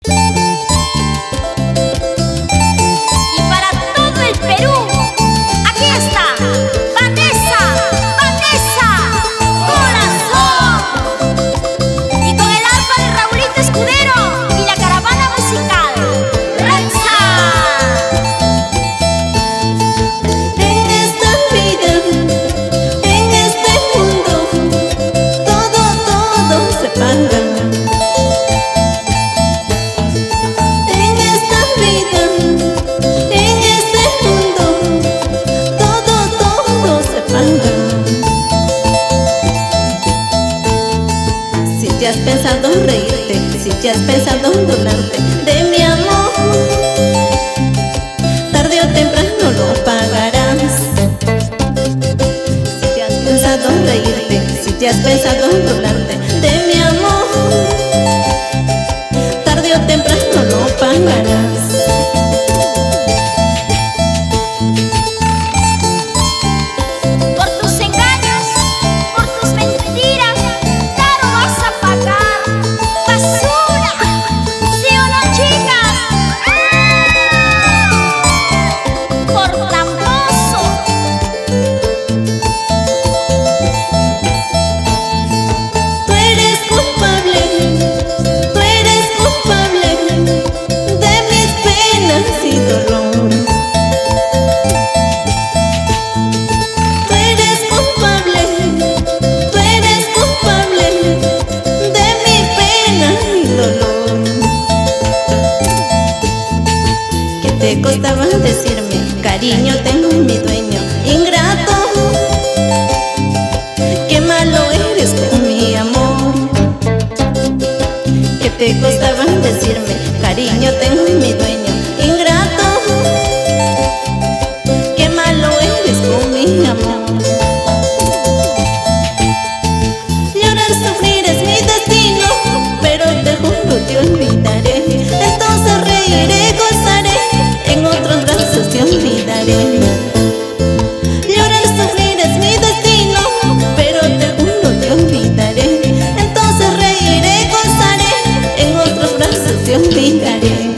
Y para todo el Perú, aquí está Vanessa, Vanessa, corazón. Y con el arpa de Raulito Escudero y la caravana musical Rexa. En esta vida, en este mundo, todo se paga. En esta vida, en este mundo, todo se paga. Si te has pensado reírte, si te has pensado burlarte de mi amor, tarde o temprano lo pagarás. Si te has pensado reírte, si te has pensado burlarte de mi amor, tarde o temprano lo pagarás. Por tus engaños, por tus mentiras, caro vas a pagar. Basura, ¿sí o no, chicas? Por tramposo. Tú eres culpable de mis penas y dolor. Tú eres culpable de mi pena y dolor. ¿Qué te costaba decirme, cariño, tengo mi dueño ingrato? Qué malo eres con mi amor. ¿Qué te costaba decirme, cariño, tengo mi dueño ingrato? Qué malo eres con mi amor. Llorar, sufrir es mi destino, pero te juro te olvidaré. Entonces reiré, gozaré, en otros brazos te olvidaré. Llorar, sufrir es mi destino, pero te juro te olvidaré. Entonces reiré, gozaré, en otros brazos te olvidaré.